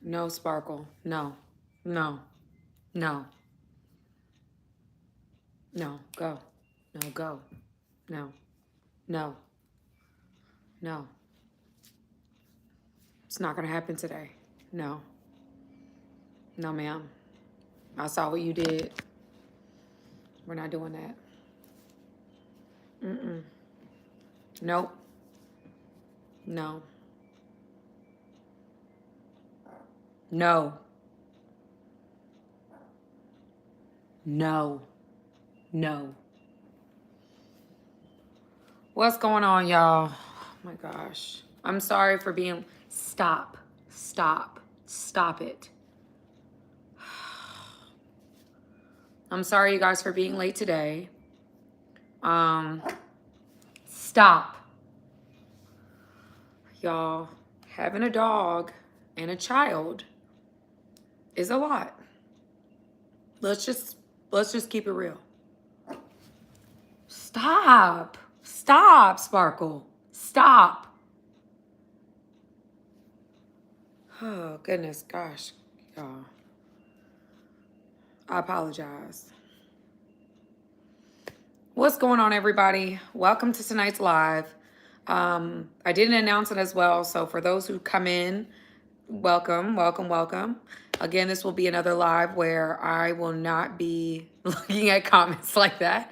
No, Sparkle. No. No. No. No. Go. No, go. No. No. No. It's not going to happen today. No. No, ma'am. I saw what you did. We're not doing that. Mm-mm. Nope. No. No. No. No. What's going on, y'all? Oh my gosh. I'm sorry for being... Stop. Stop. Stop it. I'm sorry, you guys, for being late today. Stop. Y'all, having a dog and a child is a lot. Let's just keep it real. Stop. Stop, Sparkle. Stop. Oh, goodness, gosh, y'all. I apologize. What's going on, everybody? Welcome to tonight's live. I didn't announce it as well, so for those who come in, welcome, welcome, welcome. Again, this will be another live where I will not be looking at comments like that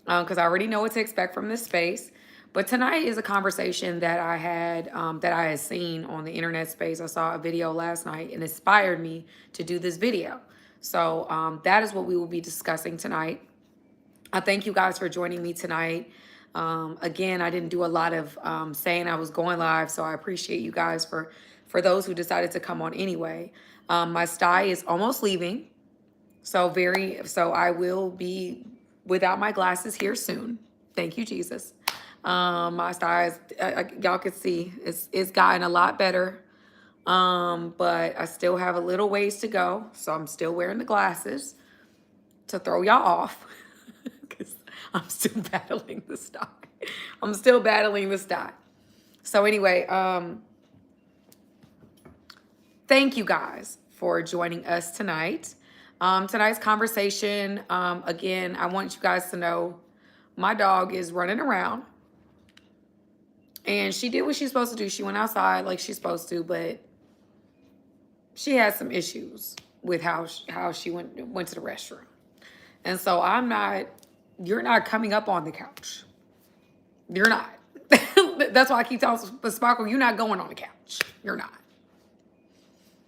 because I already know what to expect from this space. But tonight is a conversation that I had seen on the internet space. I saw a video last night and inspired me to do this video. So that is what we will be discussing tonight. I thank you guys for joining me tonight. Again, I didn't do a lot of saying I was going live, so I appreciate you guys for those who decided to come on anyway. My Stye is almost leaving, so I will be without my glasses here soon. Thank you, Jesus. My Stye is, y'all can see, it's gotten a lot better, but I still have a little ways to go, so I'm still wearing the glasses to throw y'all off. Because I'm still battling the Stye. I'm still battling the Stye. So anyway, thank you guys for joining us tonight. Tonight's conversation, again, I want you guys to know my dog is running around. And she did what she's supposed to do. She went outside like she's supposed to, but she had some issues with how she went to the restroom. And so you're not coming up on the couch. You're not. That's why I keep telling Sparkle, you're not going on the couch. You're not.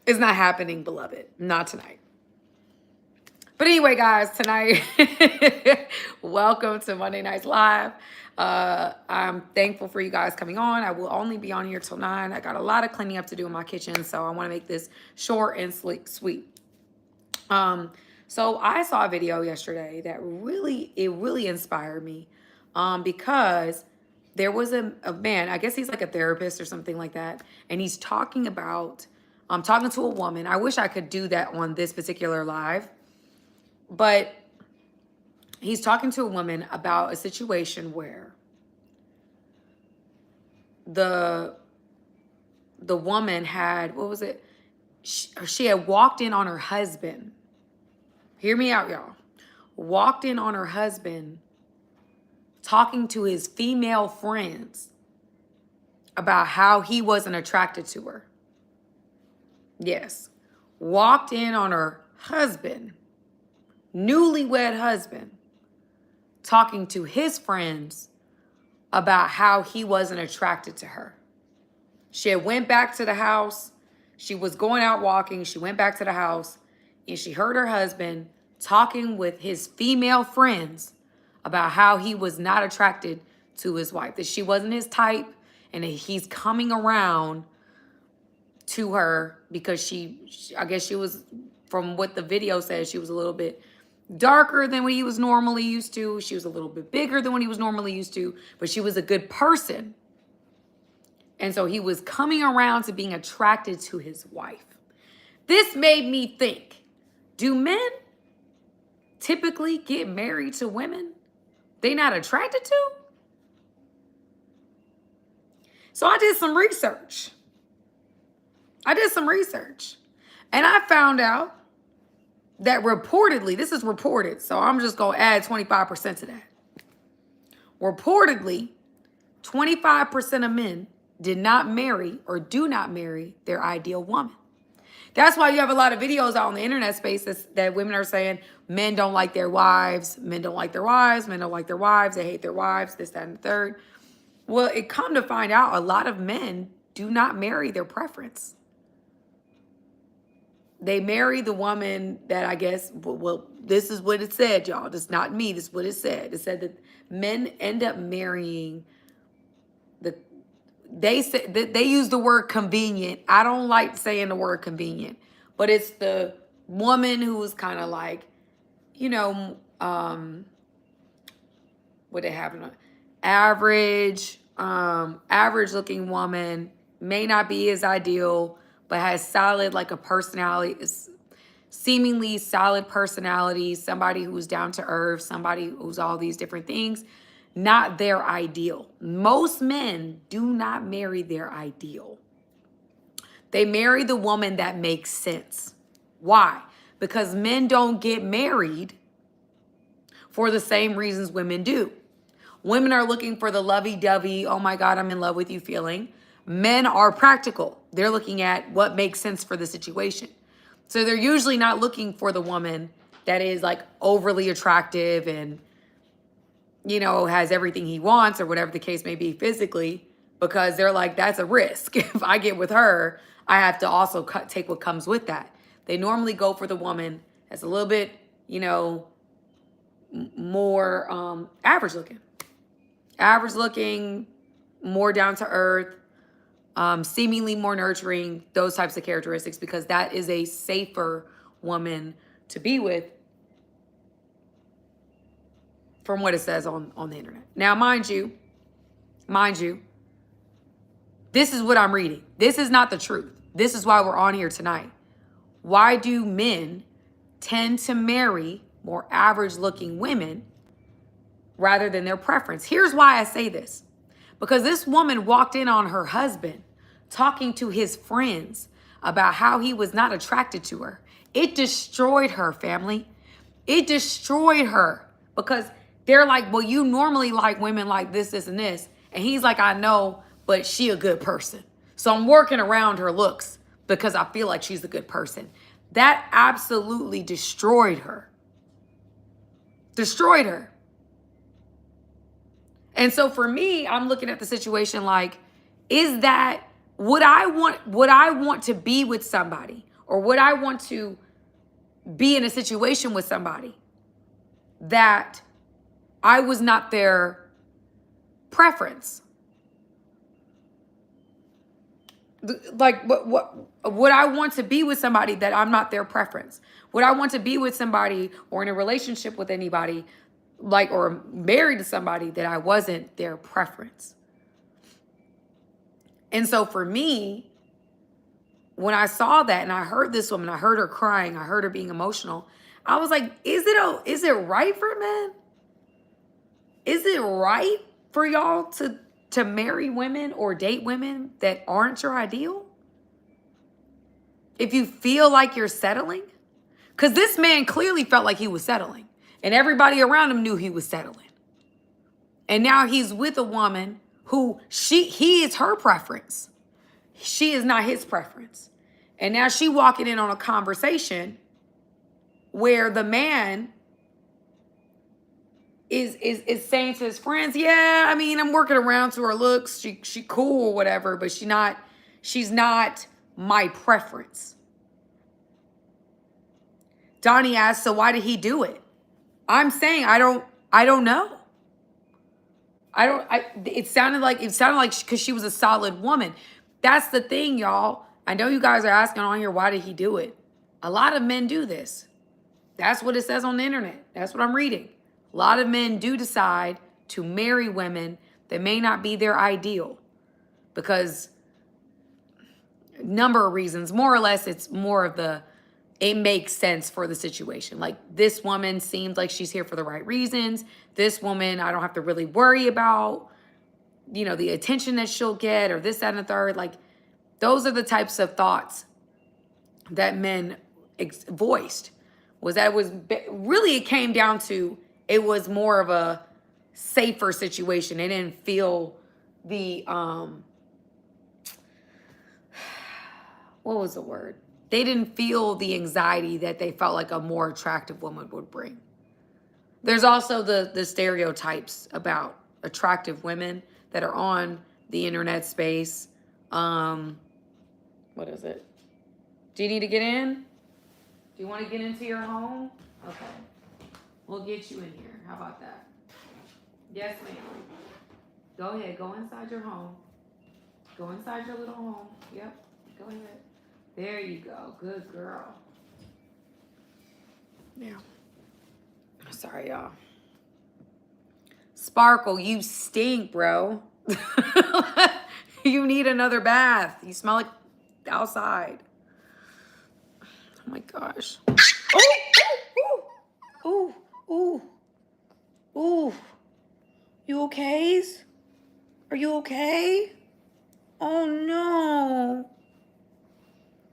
It's not happening, beloved. Not tonight. But anyway, guys, tonight, welcome to Monday Nights Live. I'm thankful for you guys coming on. I will only be on here till 9. I got a lot of cleaning up to do in my kitchen, so I want to make this short and sweet. So I saw a video yesterday that really inspired me because there was a man, I guess he's like a therapist or something like that, and he's talking about, talking to a woman. I wish I could do that on this particular live, but he's talking to a woman about a situation where the woman had, what was it? She had walked in on her husband. Hear me out, y'all. Walked in on her husband talking to his female friends about how he wasn't attracted to her. Yes. Walked in on her husband, newlywed husband, talking to his friends about how he wasn't attracted to her. She had went back to the house. She was going out walking. She went back to the house and she heard her husband talking with his female friends about how he was not attracted to his wife, that she wasn't his type, and that he's coming around to her because I guess she was, from what the video says, she was a little bit darker than what he was normally used to. She was a little bit bigger than what he was normally used to, but she was a good person. And so he was coming around to being attracted to his wife. This made me think, do men typically get married to women they not attracted to? So I did some research. And I found out that reportedly, this is reported, so I'm just going to add 25% to that. Reportedly, 25% of men did not marry or do not marry their ideal woman. That's why you have a lot of videos out on the internet space that women are saying men don't like their wives, men don't like their wives, men don't like their wives, they hate their wives, this, that, and the third. Well, it come to find out a lot of men do not marry their preference. They marry the woman that I guess, well, this is what it said, y'all. This is not me. This is what it said. It said that men end up marrying they say that they use the word convenient. I don't like saying the word convenient, but it's the woman who is kind of like, you know, what they have an average looking woman, may not be as ideal, but has solid, like a personality, seemingly solid personality, somebody who's down to earth, somebody who's all these different things. Not their ideal. Most men do not marry their ideal. They marry the woman that makes sense. Why? Because men don't get married for the same reasons women do. Women are looking for the lovey-dovey, oh my God, I'm in love with you feeling. Men are practical. They're looking at what makes sense for the situation. So they're usually not looking for the woman that is like overly attractive and, you know, has everything he wants or whatever the case may be physically, because they're like, that's a risk. If I get with her, I have to also take what comes with that. They normally go for the woman that's a little bit, you know, more average looking, more down to earth, seemingly more nurturing, those types of characteristics, because that is a safer woman to be with, from what it says on the internet. Now, mind you, this is what I'm reading. This is not the truth. This is why we're on here tonight. Why do men tend to marry more average looking women rather than their preference? Here's why I say this. Because this woman walked in on her husband talking to his friends about how he was not attracted to her. It destroyed her, family. It destroyed her, because they're like, well, you normally like women like this, this, and this. And he's like, I know, but she a good person. So I'm working around her looks because I feel like she's a good person. That absolutely destroyed her. Destroyed her. And so for me, I'm looking at the situation like, is that, would I want to be with somebody, or would I want to be in a situation with somebody that I was not their preference? Like, what would I want to be with somebody that I'm not their preference? Would I want to be with somebody or in a relationship with anybody, like, or married to somebody that I wasn't their preference? And so for me, when I saw that and I heard this woman, I heard her crying, I heard her being emotional, I was like, is it right for men? Is it right for y'all to marry women or date women that aren't your ideal? If you feel like you're settling? Because this man clearly felt like he was settling, and everybody around him knew he was settling. And now he's with a woman who he is her preference. She is not his preference. And now she walking in on a conversation where the man is saying to his friends, yeah, I mean, I'm working around to her looks. She cool or whatever, but she's not my preference. Donnie asked, so why did he do it? I'm saying I don't know. It sounded like because she was a solid woman. That's the thing, y'all. I know you guys are asking on here, why did he do it? A lot of men do this. That's what it says on the internet. That's what I'm reading. A lot of men do decide to marry women that may not be their ideal because number of reasons, more or less, it's more of it makes sense for the situation. Like, this woman seems like she's here for the right reasons. This woman, I don't have to really worry about, the attention that she'll get or this, that, and the third. Like, those are the types of thoughts that men voiced was that it came down to, it was more of a safer situation. They didn't feel the, what was the word? They didn't feel the anxiety that they felt like a more attractive woman would bring. There's also the stereotypes about attractive women that are on the internet space. What is it? Do you need to get in? Do you want to get into your home? Okay. We'll get you in here. How about that? Yes, ma'am. Go ahead. Go inside your home. Go inside your little home. Yep. Go ahead. There you go. Good girl. Yeah. Sorry, y'all. Sparkle, you stink, bro. You need another bath. You smell like outside. Oh my gosh. Ooh, ooh, ooh, ooh. You okay? Are you okay? Oh no.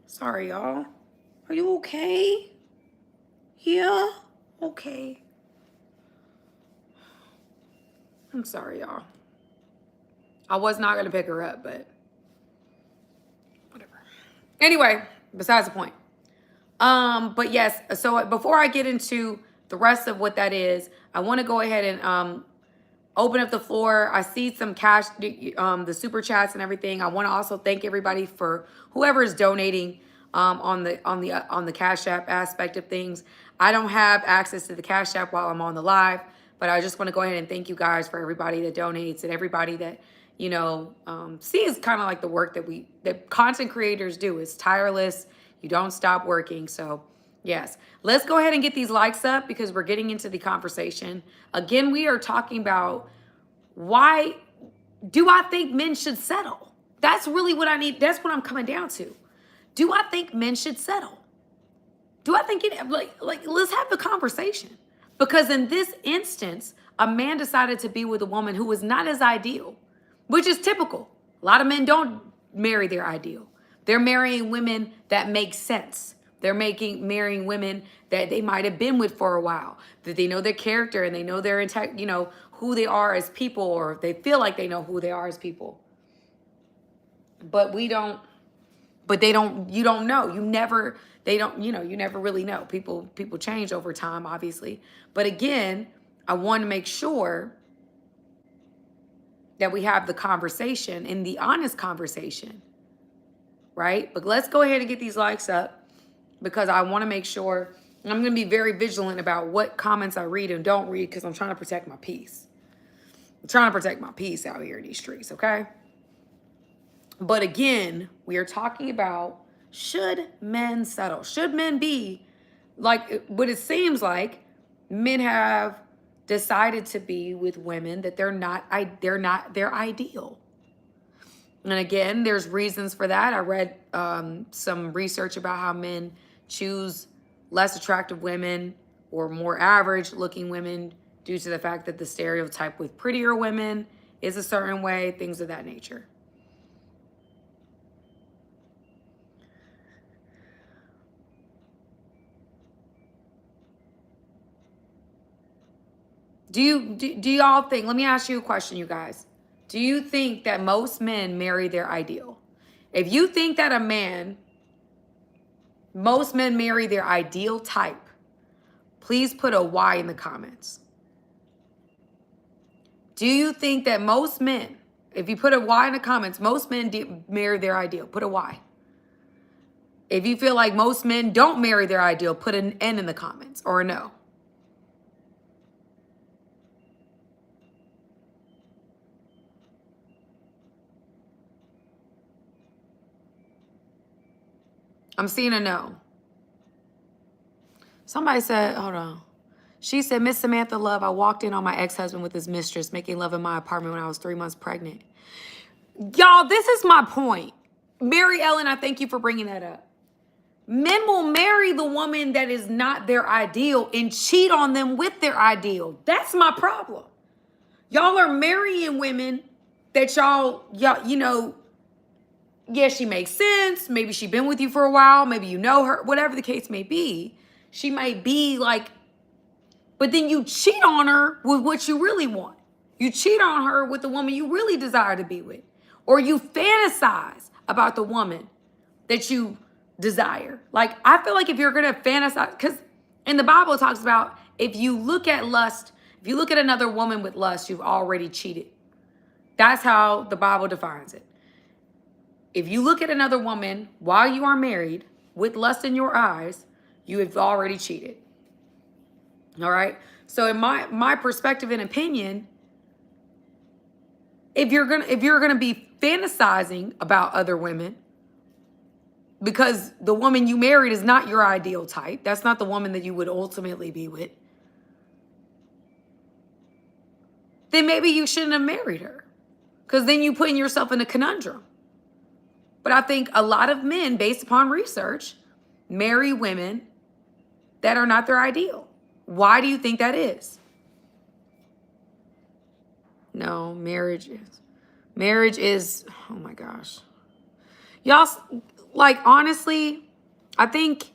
Sorry, y'all. Are you okay? Yeah? Okay. I'm sorry, y'all. I was not going to pick her up, but whatever. Anyway, besides the point. But yes, so before I get into the rest of what that is, I want to go ahead and open up the floor. I see some cash, the super chats and everything. I want to also thank everybody for whoever is donating on the Cash App aspect of things. I don't have access to the Cash App while I'm on the live, but I just want to go ahead and thank you guys for everybody that donates and everybody that, you know, sees kind of like the work that content creators do. It's tireless. You don't stop working. So yes, let's go ahead and get these likes up because we're getting into the conversation. Again, we are talking about why do I think men should settle? That's really what I need. That's what I'm coming down to. Do I think men should settle? Do I think it, like let's have the conversation. Because in this instance, a man decided to be with a woman who was not his ideal, which is typical. A lot of men don't marry their ideal. They're marrying women that make sense. They're marrying women that they might have been with for a while, that they know their character and they know their who they are as people, or they feel like they know who they are as people. But we don't. But they don't. You don't know. You never. They don't. You never really know. People change over time, obviously. But again, I want to make sure that we have the conversation and the honest conversation, right? But let's go ahead and get these likes up because I want to make sure. I'm going to be very vigilant about what comments I read and don't read because I'm trying to protect my peace. I'm trying to protect my peace out here in these streets, okay? But again, we are talking about, should men settle? Should men be like what it seems like men have decided to be with women that they're not their ideal. And again, there's reasons for that. I read some research about how men choose less attractive women or more average looking women due to the fact that the stereotype with prettier women is a certain way, things of that nature. Do y'all think, let me ask you a question, you guys. Do you think that most men marry their ideal? If you think that most men marry their ideal type, please put a Y in the comments. Do you think that most men, if you put a Y in the comments, most men marry their ideal, put a Y. If you feel like most men don't marry their ideal, put an N in the comments or a no. I'm seeing a no. Somebody said, hold on. She said, Miss Samantha Love, I walked in on my ex-husband with his mistress making love in my apartment when I was 3 months pregnant. Y'all, this is my point. Mary Ellen, I thank you for bringing that up. Men will marry the woman that is not their ideal and cheat on them with their ideal. That's my problem. Y'all are marrying women that y'all, yeah, she makes sense. Maybe she's been with you for a while. Maybe you know her, whatever the case may be. She might be like, but then you cheat on her with what you really want. You cheat on her with the woman you really desire to be with. Or you fantasize about the woman that you desire. Like, I feel like if you're going to fantasize, because in the Bible it talks about if you look at lust, if you look at another woman with lust, you've already cheated. That's how the Bible defines it. If you look at another woman while you are married with lust in your eyes, you have already cheated. All right. So in my perspective and opinion, if you're gonna be fantasizing about other women because the woman you married is not your ideal type, that's not the woman that you would ultimately be with, then maybe you shouldn't have married her, because then you're putting yourself in a conundrum. But I think a lot of men, based upon research, marry women that are not their ideal. Why do you think that is? No, marriage is, oh my gosh. Y'all, like, honestly, I think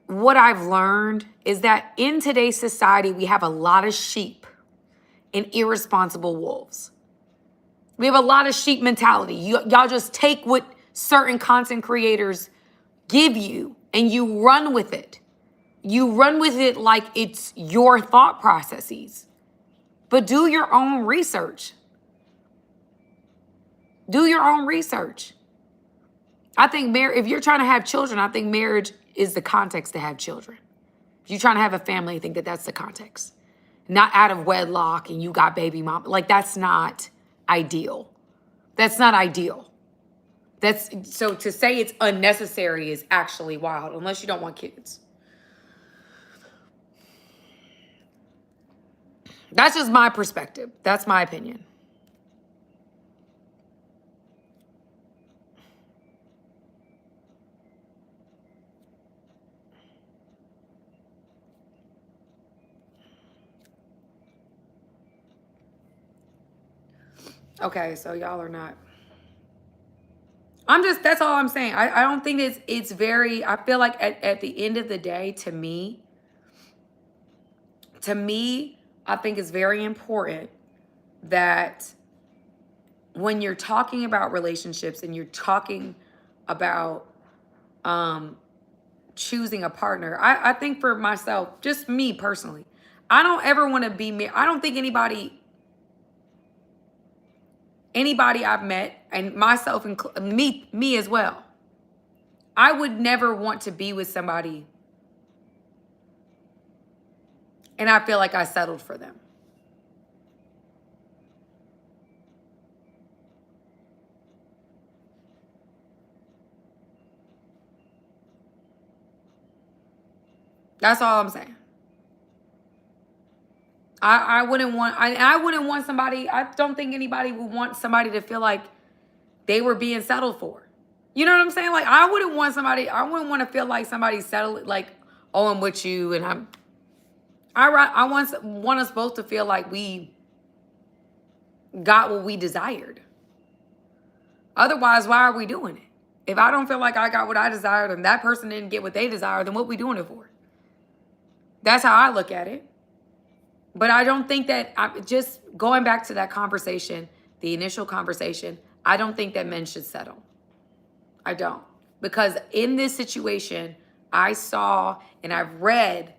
what I've learned is that in today's society, we have a lot of sheep and irresponsible wolves. We have a lot of sheep mentality. Y'all just take what certain content creators give you and you run with it. You run with it like it's your thought processes. But do your own research. Do your own research. I think if you're trying to have children, I think marriage is the context to have children. If you're trying to have a family, I think that's the context. Not out of wedlock and you got baby mom. Like, that's not ideal. That's not ideal. So to say it's unnecessary is actually wild, unless you don't want kids. That's just my perspective. That's my opinion. Okay, so y'all are not. That's all I'm saying. I don't think it's very, I feel like at the end of the day, to me, I think it's very important that when you're talking about relationships and you're talking about choosing a partner, I think for myself, just me personally, I don't ever want to be married. I don't think anybody I've met, and myself, me as well, I would never want to be with somebody and I feel like I settled for them. That's all I'm saying. I wouldn't want somebody, I don't think anybody would want somebody to feel like they were being settled for. You know what I'm saying? Like, I wouldn't want to feel like somebody settled, like, oh, I'm with you and I want us both to feel like we got what we desired. Otherwise, why are we doing it? If I don't feel like I got what I desired and that person didn't get what they desired, then what we doing it for? That's how I look at it. But I don't think that, just going back to that conversation, the initial conversation, I don't think that men should settle. I don't. Because in this situation, I saw and I've read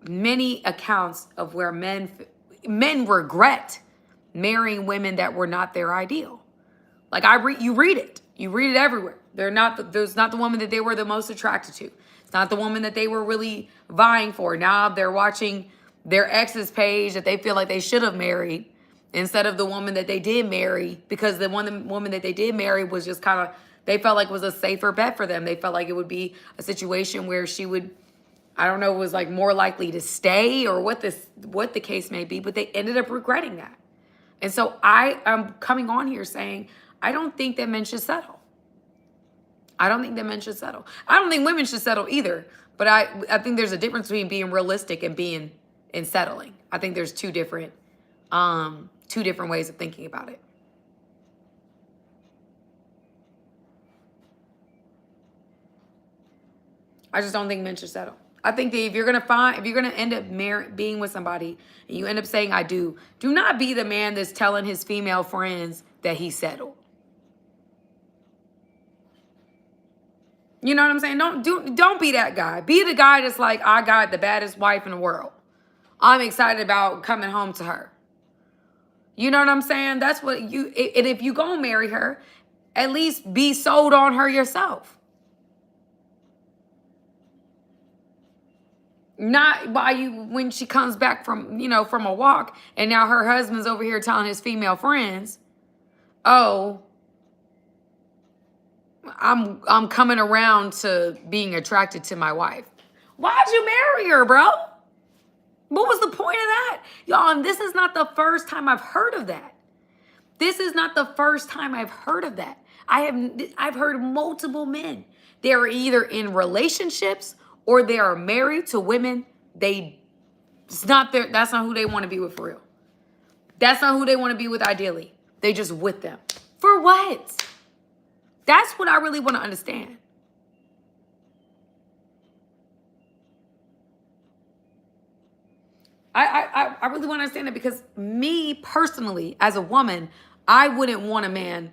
many accounts of where men regret marrying women that were not their ideal. Like, you read it everywhere. There's not the woman that they were the most attracted to. It's not the woman that they were really vying for. Now they're watching their ex's page that they feel like they should have married instead of the woman that they did marry, because the woman that they did marry was just kind of, they felt like was a safer bet for them. They felt like it would be a situation where she would, I don't know, was like more likely to stay or what the case may be, but they ended up regretting that. And so I am coming on here saying, I don't think that men should settle. I don't think that men should settle. I don't think women should settle either, but I think there's a difference between being realistic and settling. I think there's two different ways of thinking about it. I just don't think men should settle. I think that if you're gonna end up being with somebody and you end up saying I do not be the man that's telling his female friends that he settled. You know what I'm saying? Don't be that guy. Be the guy that's like, I got the baddest wife in the world. I'm excited about coming home to her. You know what I'm saying? That's what and if you gonna marry her, at least be sold on her yourself. Not when she comes back from a walk and now her husband's over here telling his female friends, oh, I'm coming around to being attracted to my wife. Why'd you marry her, bro? What was the point of that? Y'all, and this is not the first time I've heard of that. This is not the first time I've heard of that. I've heard multiple men. They're either in relationships or they are married to women. That's not who they want to be with for real. That's not who they want to be with ideally. They just with them. For what? That's what I really want to understand. I really want to understand it because me personally, as a woman, I wouldn't want a man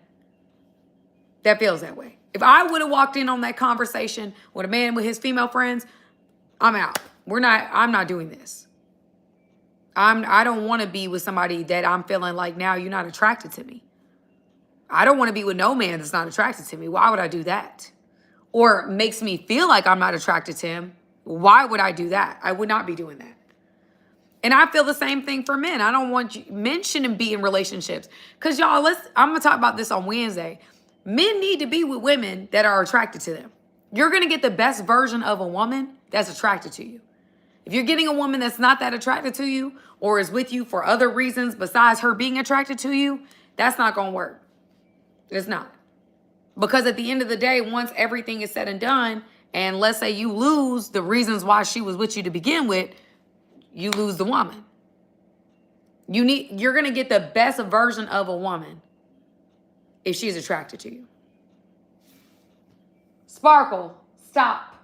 that feels that way. If I would have walked in on that conversation with a man with his female friends, I'm out. I'm not doing this. I don't want to be with somebody that I'm feeling like now you're not attracted to me. I don't want to be with no man that's not attracted to me. Why would I do that? Or makes me feel like I'm not attracted to him. Why would I do that? I would not be doing that. And I feel the same thing for men. I don't want men shouldn't be in relationships. Because y'all, I'm going to talk about this on Wednesday. Men need to be with women that are attracted to them. You're going to get the best version of a woman that's attracted to you. If you're getting a woman that's not that attracted to you or is with you for other reasons besides her being attracted to you, that's not going to work. It's not. Because at the end of the day, once everything is said and done, and let's say you lose the reasons why she was with you to begin with, you lose the woman. You're going to get the best version of a woman if she's attracted to you. Sparkle, stop.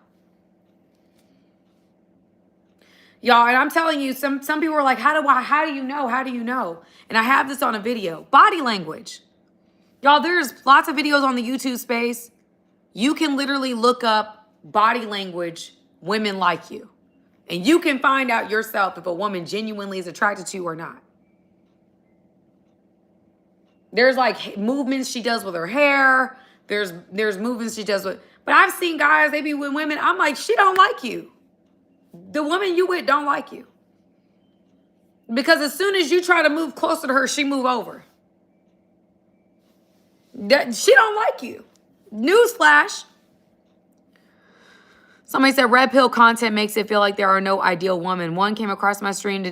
Y'all, and I'm telling you, some people are like, how do you know? How do you know? And I have this on a video. Body language. Y'all, there's lots of videos on the YouTube space. You can literally look up body language, women like you. And you can find out yourself if a woman genuinely is attracted to you or not. There's like movements she does with her hair. There's movements she does with. But I've seen guys, they be with women. I'm like, she don't like you. The woman you with don't like you. Because as soon as you try to move closer to her, she move over. She don't like you. Newsflash. Somebody said red pill content makes it feel like there are no ideal women. One came across my screen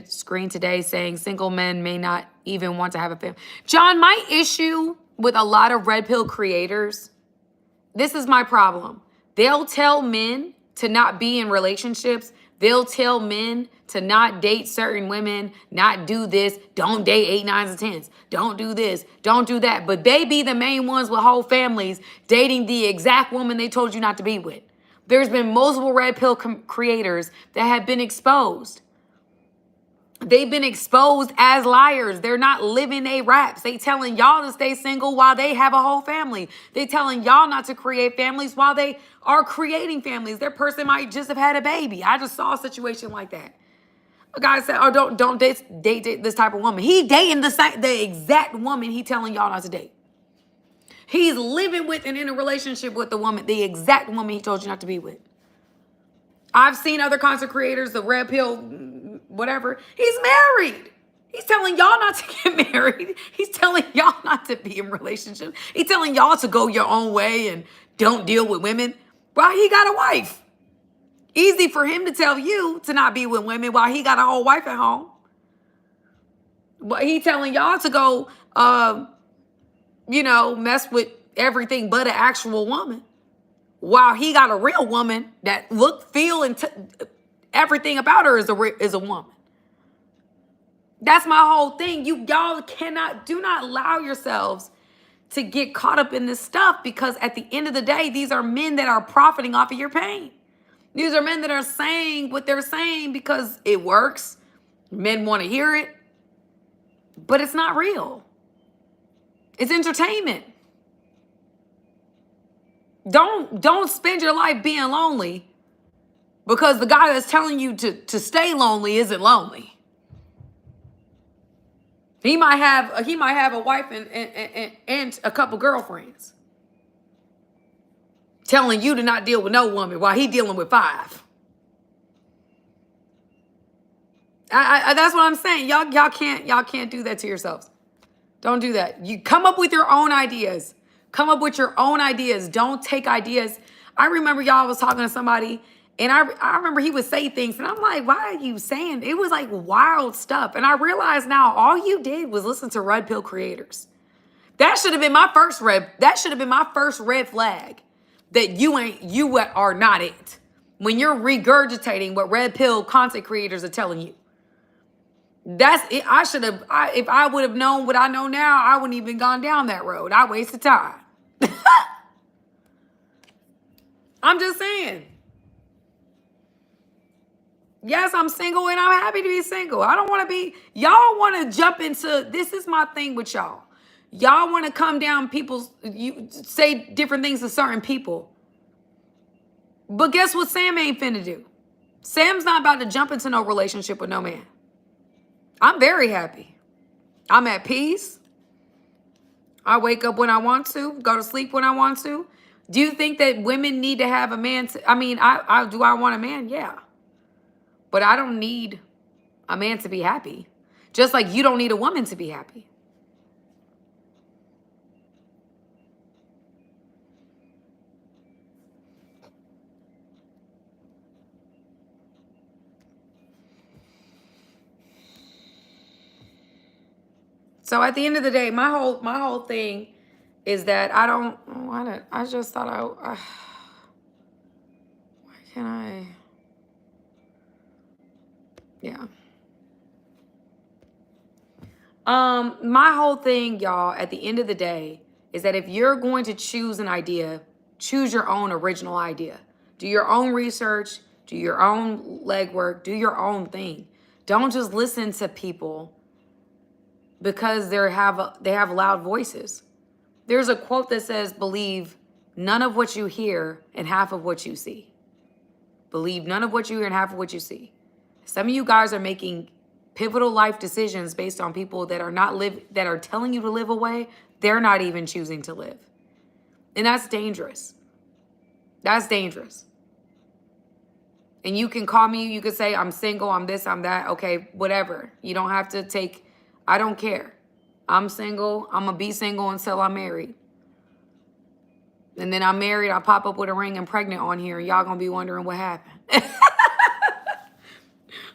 today saying single men may not even want to have a family. John, my issue with a lot of red pill creators, this is my problem. They'll tell men to not be in relationships. They'll tell men to not date certain women, not do this, don't date 8, 9s, and 10s. Don't do this, don't do that. But they be the main ones with whole families dating the exact woman they told you not to be with. There's been multiple red pill creators that have been exposed. They've been exposed as liars. They're not living their raps. They telling y'all to stay single while they have a whole family. They telling y'all not to create families while they are creating families. Their person might just have had a baby. I just saw a situation like that. A guy said, oh, don't date this type of woman. He dating the exact woman he telling y'all not to date. He's living with and in a relationship with the woman, the exact woman he told you not to be with. I've seen other content creators, the red pill, whatever. He's married. He's telling y'all not to get married. He's telling y'all not to be in relationships. He's telling y'all to go your own way and don't deal with women while he got a wife. Easy for him to tell you to not be with women while he got a whole wife at home. But he telling y'all to go, mess with everything but an actual woman. While he got a real woman that look, feel, and everything about her is a woman. That's my whole thing. Y'all do not allow yourselves to get caught up in this stuff because at the end of the day, these are men that are profiting off of your pain. These are men that are saying what they're saying because it works. Men want to hear it, but it's not real. It's entertainment. Don't spend your life being lonely because the guy that's telling you to stay lonely isn't lonely. He might have a wife and a couple girlfriends telling you to not deal with no woman while he dealing with 5. That's what I'm saying. Y'all can't do that to yourselves. Don't do that. You come up with your own ideas. Come up with your own ideas. Don't take ideas. I remember y'all was talking to somebody, and I remember he would say things, and I'm like, why are you saying? It was like wild stuff. And I realize now all you did was listen to red pill creators. That should have been my first red flag that you are not it. When you're regurgitating what red pill content creators are telling you. That's it. If I would have known what I know now, I wouldn't even gone down that road. I wasted time. I'm just saying. Yes, I'm single and I'm happy to be single. I don't want to be, y'all want to jump into, this is my thing with y'all. Y'all want to come down you say different things to certain people. But guess what Sam ain't finna do? Sam's not about to jump into no relationship with no man. I'm very happy. I'm at peace. I wake up when I want to, go to sleep when I want to. Do you think that women need to have a man? Do I want a man? Yeah. But I don't need a man to be happy. Just like you don't need a woman to be happy. So at the end of the day, my whole thing is that I just thought why can't I? Yeah. My whole thing, y'all, at the end of the day, is that if you're going to choose an idea, choose your own original idea. Do your own research, do your own legwork, do your own thing. Don't just listen to people because they have loud voices. There's a quote that says, believe none of what you hear and half of what you see. Believe none of what you hear and half of what you see. Some of you guys are making pivotal life decisions based on people that are telling you to live a way they're not even choosing to live. And that's dangerous. That's dangerous. And you can call me, you could say, I'm single, I'm this, I'm that. Okay, whatever. You don't have to take, I don't care. I'm single. I'm going to be single until I'm married. And then I'm married, I pop up with a ring and pregnant on here, and y'all going to be wondering what happened.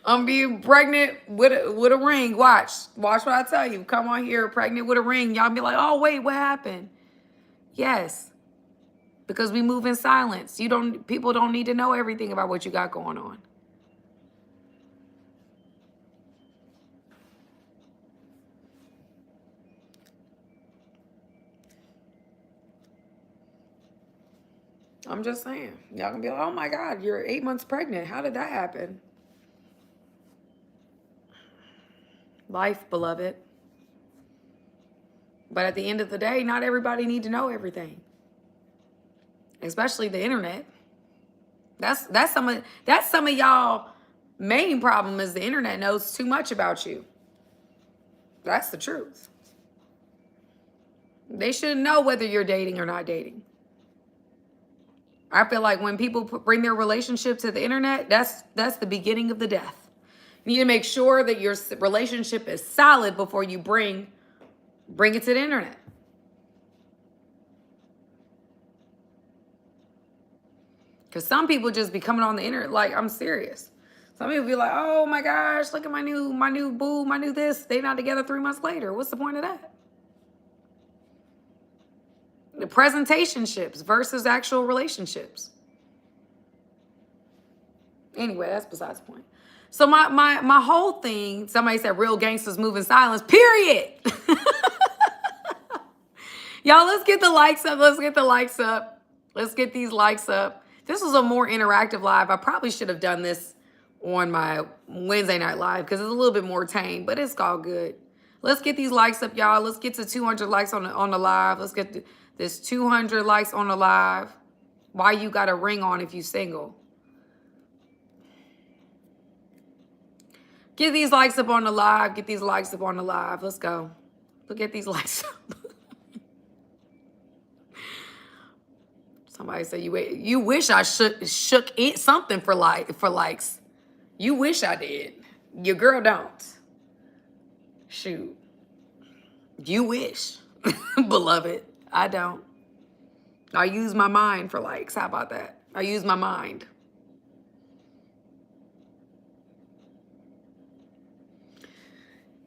I'm being pregnant with a ring. Watch what I tell you. Come on here, pregnant with a ring. Y'all be like, oh, wait, what happened? Yes, because we move in silence. People don't need to know everything about what you got going on. I'm just saying. Y'all gonna be like, oh my God, you're 8 months pregnant. How did that happen? Life, beloved. But at the end of the day, not everybody need to know everything. Especially the internet. That's some of y'all main problem is the internet knows too much about you. That's the truth. They shouldn't know whether you're dating or not dating. I feel like when people bring their relationship to the internet, that's the beginning of the death. You need to make sure that your relationship is solid before you bring it to the internet. Because some people just be coming on the internet like, I'm serious. Some people be like, oh my gosh, look at my new boo, my new this. They not together 3 months later. What's the point of that? The presentationships versus actual relationships. Anyway, that's besides the point. So my whole thing, somebody said real gangsters move in silence, period. Y'all, let's get the likes up. Let's get the likes up. Let's get these likes up. This was a more interactive live. I probably should have done this on my Wednesday night live because it's a little bit more tame, but it's all good. Let's get these likes up, y'all. Let's get to 200 likes on the live. Let's get this 200 likes on the live. Why you got a ring on if you single? Get these likes up on the live. Get these likes up on the live. Let's go. Look at these likes up. Somebody say you wish I shook something for likes. You wish I did. Your girl don't. Shoot. You wish, beloved. I don't. I use my mind for likes. How about that? I use my mind.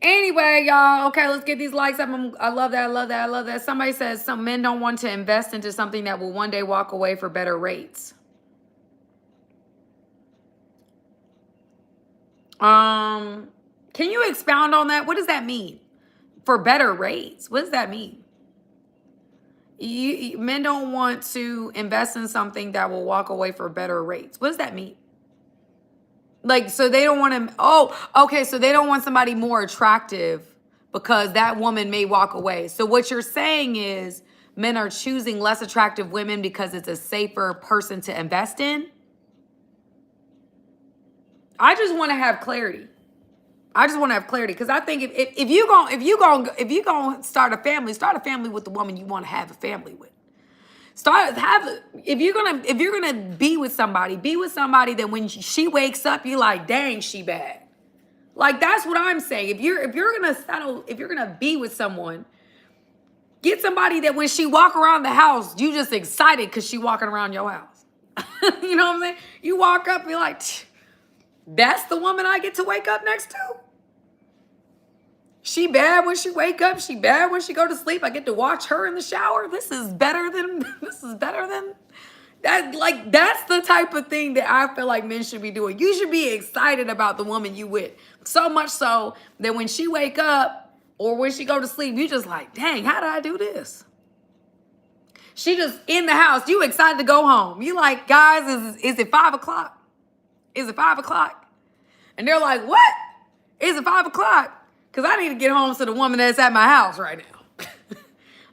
Anyway, y'all, okay, let's get these likes up. I love that, I love that, I love that. Somebody says some men don't want to invest into something that will one day walk away for better rates. Can you expound on that? What does that mean? For better rates? What does that mean? Men don't want to invest in something that will walk away for better rates. What does that mean? Like, so they don't want to, oh, okay, so they don't want somebody more attractive because that woman may walk away. So what you're saying is men are choosing less attractive women because it's a safer person to invest in? I just want to have clarity. I just want to have clarity because I think if you gonna start a family with the woman you want to have a family with. If you're gonna be with somebody that when she wakes up, you're like, dang, she bad. Like, that's what I'm saying. If you're gonna be with someone, get somebody that when she walk around the house, you just excited because she walking around your house. You know what I'm saying? You walk up and you're like, that's the woman I get to wake up next to. She bad when she wake up. She bad when she go to sleep. I get to watch her in the shower. This is better than that. Like, that's the type of thing that I feel like men should be doing. You should be excited about the woman you with. So much so that when she wake up or when she go to sleep, you just like, dang, how did I do this? She just in the house. You excited to go home. You like, guys, is it 5 o'clock? Is it 5 o'clock? And they're like, what? Is it 5 o'clock? Because I need to get home to the woman that's at my house right now.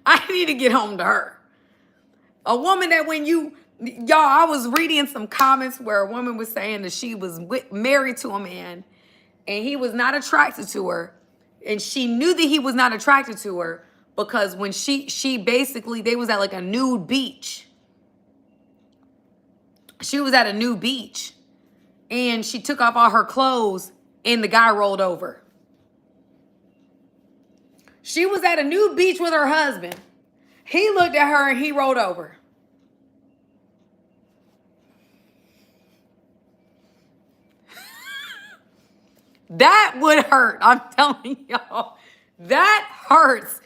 I need to get home to her. A woman that when y'all, I was reading some comments where a woman was saying that she was married to a man and he was not attracted to her. And she knew that he was not attracted to her because when she basically, they was at like a nude beach. She was at a nude beach and she took off all her clothes and the guy rolled over. She was at a nude beach with her husband. He looked at her and he rolled over. That would hurt. I'm telling y'all. That hurts.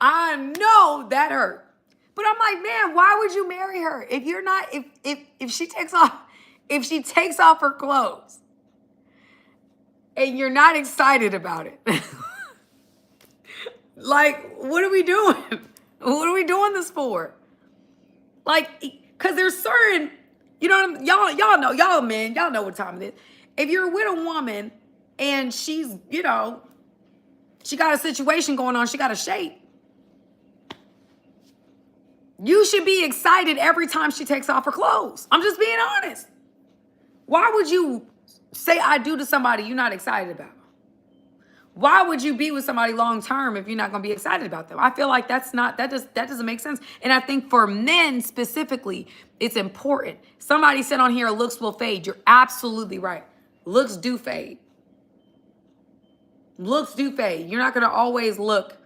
I know that hurt. But I'm like, man, why would you marry her? If you're not, if she takes off her clothes and you're not excited about it. Like, what are we doing? What are we doing this for? Like, because there's certain, you know what y'all know, y'all men, y'all know what time it is. If you're with a woman and she's, you know, she got a situation going on, she got a shape. You should be excited every time she takes off her clothes. I'm just being honest. Why would you say I do to somebody you're not excited about? Why would you be with somebody long term if you're not going to be excited about them? I feel like that doesn't make sense. And I think for men specifically, it's important. Somebody said on here, looks will fade. You're absolutely right. Looks do fade. Looks do fade. You're not going to always look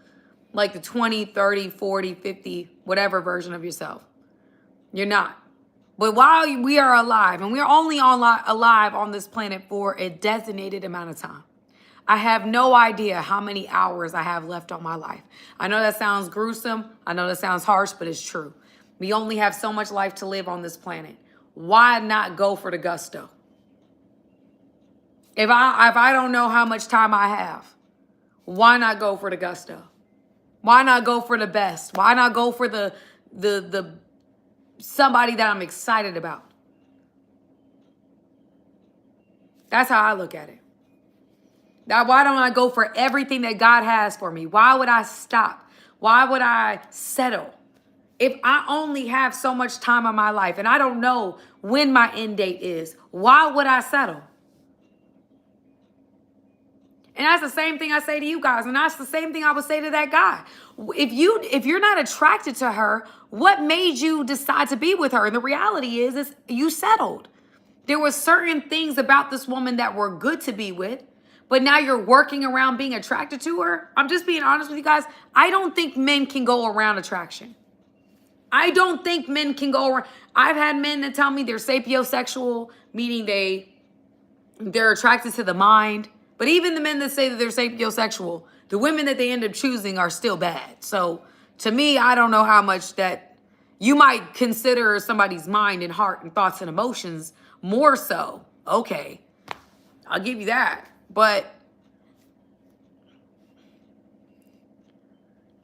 like the 20, 30, 40, 50, whatever version of yourself. You're not. But while we are alive, and we're only alive on this planet for a designated amount of time, I have no idea how many hours I have left on my life. I know that sounds gruesome. I know that sounds harsh, but it's true. We only have so much life to live on this planet. Why not go for the gusto? If I don't know how much time I have, why not go for the gusto? Why not go for the best? Why not go for the somebody that I'm excited about? That's how I look at it. Now, why don't I go for everything that God has for me? Why would I stop? Why would I settle? If I only have so much time in my life and I don't know when my end date is, why would I settle? And that's the same thing I say to you guys. And that's the same thing I would say to that guy. If you're not attracted to her, what made you decide to be with her? And the reality is you settled. There were certain things about this woman that were good to be with, but now you're working around being attracted to her. I'm just being honest with you guys. I don't think men can go around attraction. I don't think men can go around. I've had men that tell me they're sapiosexual, meaning they're attracted to the mind. But even the men that say that they're sapiosexual, the women that they end up choosing are still bad. So to me, I don't know how much that you might consider somebody's mind and heart and thoughts and emotions more so. Okay, I'll give you that. But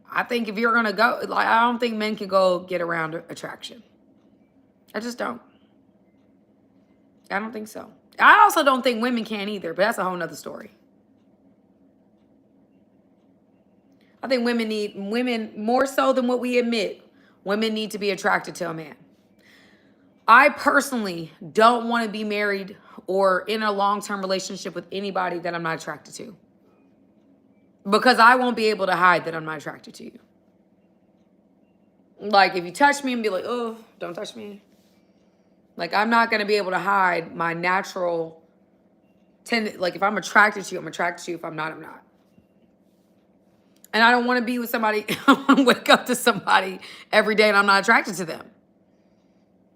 I think if you're going to go, like, I don't think men can go get around attraction. I just don't. I don't think so. I also don't think women can either, but that's a whole nother story. I think women more so than what we admit, women need to be attracted to a man. I personally don't want to be married or in a long-term relationship with anybody that I'm not attracted to. Because I won't be able to hide that I'm not attracted to you. Like, if you touch me and be like, oh, don't touch me. Like, I'm not going to be able to hide my natural like, if I'm attracted to you, I'm attracted to you. If I'm not, I'm not. And I don't want to be with somebody, I want to wake up to somebody every day and I'm not attracted to them.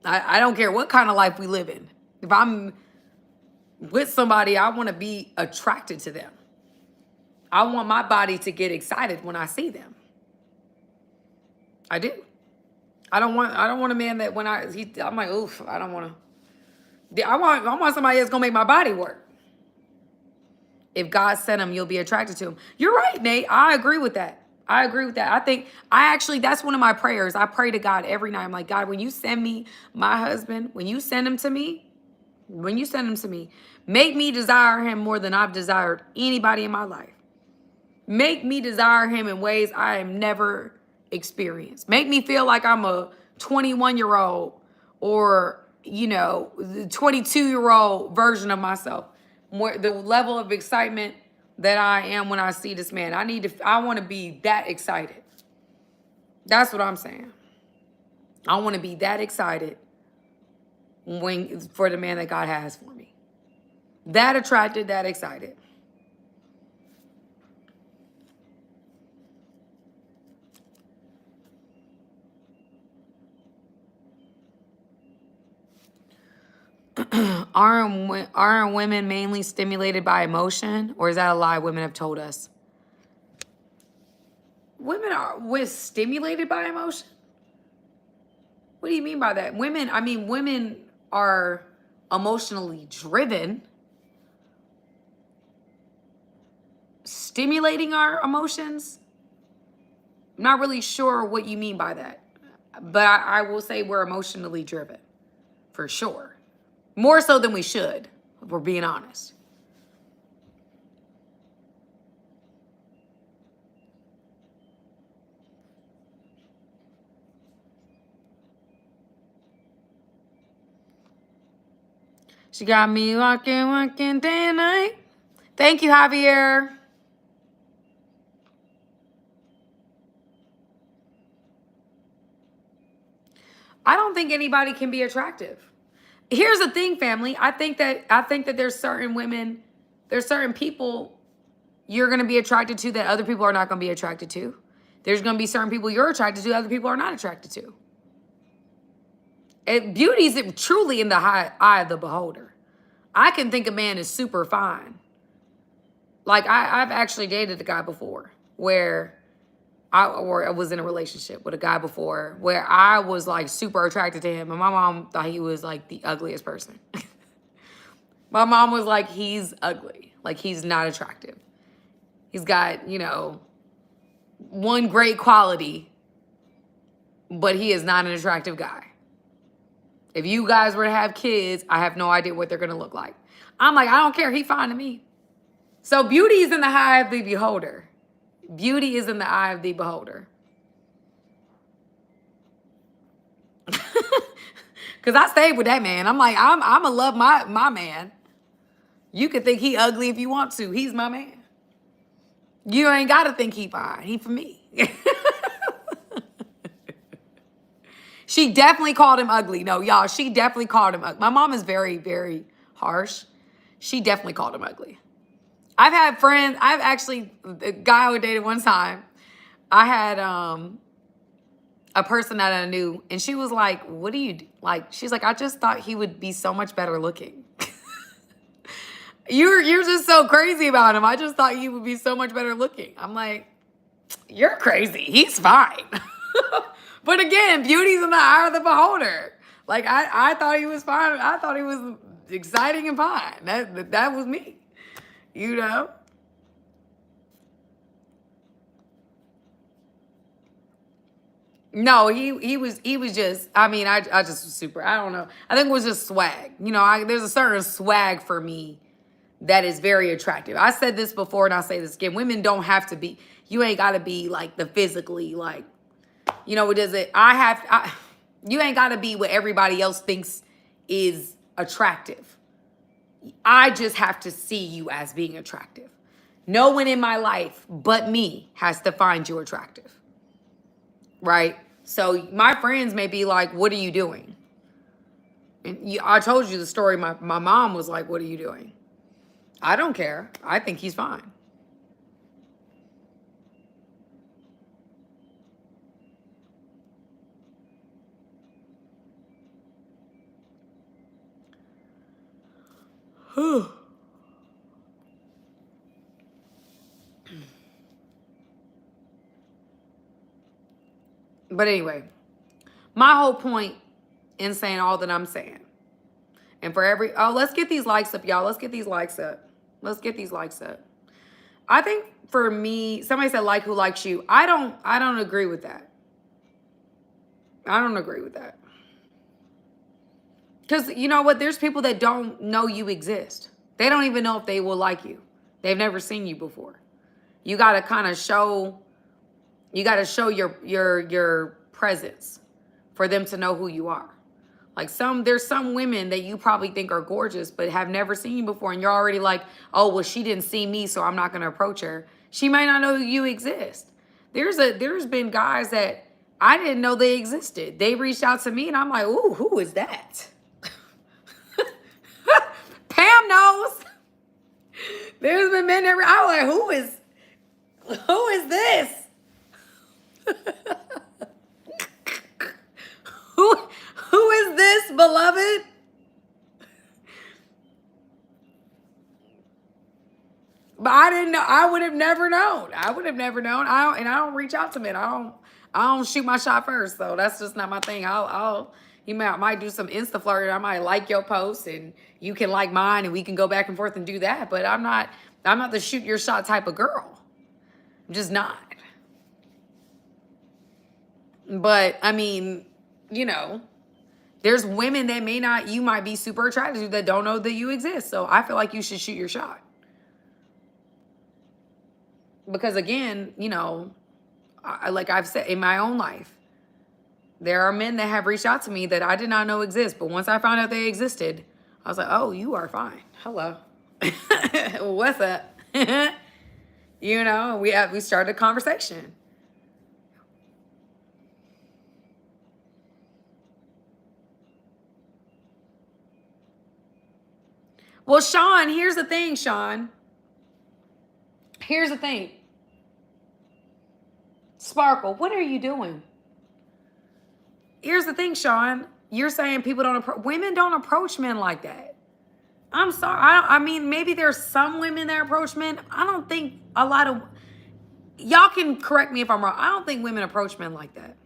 I don't care what kind of life we live in. If I'm with somebody, I want to be attracted to them. I want my body to get excited when I see them. I do. I don't want a man that when I'm like, oof, I don't want to. I want somebody that's gonna make my body work. If God sent him, you'll be attracted to him. You're right, Nate. I agree with that. That's one of my prayers. I pray to God every night. I'm like, God, when you send me my husband, when you send him to me, make me desire him more than I've desired anybody in my life. Make me desire him in ways I have never experienced. Make me feel like I'm a 21-year-old or, 22-year-old version of myself. More the level of excitement that I am when I see this man. I want to be that excited. That's what I'm saying. I want to be that excited for the man that God has for me. That attracted, that excited. Aren't women mainly stimulated by emotion, or is that a lie women have told us? Women are stimulated by emotion? What do you mean by that? Women are emotionally driven. Stimulating our emotions? I'm not really sure what you mean by that. But I will say we're emotionally driven. For sure. More so than we should, if we're being honest. She got me walking day and night. Thank you, Javier. I don't think anybody can be attractive. Here's the thing, family. I think that there's certain women, there's certain people you're going to be attracted to that other people are not going to be attracted to. There's going to be certain people you're attracted to, other people are not attracted to. Beauty is truly in the eye of the beholder. I can think a man is super fine. Like, I've actually dated a guy before where I was in a relationship with a guy before where I was like super attracted to him. And my mom thought he was like the ugliest person. My mom was like, he's ugly. Like, he's not attractive. He's got, one great quality, but he is not an attractive guy. If you guys were to have kids, I have no idea what they're going to look like. I'm like, I don't care. He fine to me. So beauty is in the eye of the beholder. Beauty is in the eye of the beholder. Because I stayed with that man. I'm like, I'm going to love my man. You can think he ugly if you want to. He's my man. You ain't got to think he fine. He for me. She definitely called him ugly. No, y'all, she definitely called him ugly. My mom is very, very harsh. She definitely called him ugly. I've had friends. I've actually, the guy I dated one time, I had a person that I knew, and she was like, what do you do? Like, she's like, I just thought he would be so much better looking. You're just so crazy about him. I just thought he would be so much better looking. I'm like, you're crazy. He's fine. But again, beauty's in the eye of the beholder. Like, I thought he was fine. I thought he was exciting and fine. That was me, you know? No, he was just, I mean, I just was super, I don't know. I think it was just swag. You know, there's a certain swag for me that is very attractive. I said this before and I'll say this again. Women don't have to be, you ain't got to be like the physically, like, you know, you ain't got to be what everybody else thinks is attractive. I just have to see you as being attractive. No one in my life but me has to find you attractive. Right? So my friends may be like, what are you doing? And I told you the story. My mom was like, what are you doing? I don't care. I think he's fine. But anyway, my whole point in saying all that I'm saying, and for let's get these likes up, y'all. Let's get these likes up. Let's get these likes up. I think for me, somebody said like who likes you. I don't agree with that. I don't agree with that. Because you know what? There's people that don't know you exist. They don't even know if they will like you. They've never seen you before. You got to kind of show, your presence for them to know who you are. Like there's some women that you probably think are gorgeous, but have never seen you before. And you're already like, oh, well, she didn't see me, so I'm not going to approach her. She might not know you exist. There's been guys that I didn't know they existed. They reached out to me and I'm like, ooh, who is that? Pam knows. There's been men that I'm like, who is this? Who is this, beloved? But I didn't know. I would have never known. I don't reach out to men. I don't shoot my shot first. So that's just not my thing. I might do some Insta flirting. I might like your post and you can like mine and we can go back and forth and do that. But I'm not the shoot your shot type of girl. I'm just not. But I mean, you know, there's women that you might be super attracted to that don't know that you exist. So I feel like you should shoot your shot. Because again, you know, like I've said in my own life, there are men that have reached out to me that I did not know exist. But once I found out they existed, I was like, oh, you are fine. Hello. What's up? You know, we started a conversation. Well, Sean, here's the thing, Sean. Here's the thing. Sparkle, what are you doing? Here's the thing, Sean. You're saying women don't approach men like that. I'm sorry. I mean, maybe there's some women that approach men. I don't think a lot of, y'all can correct me if I'm wrong. I don't think women approach men like that.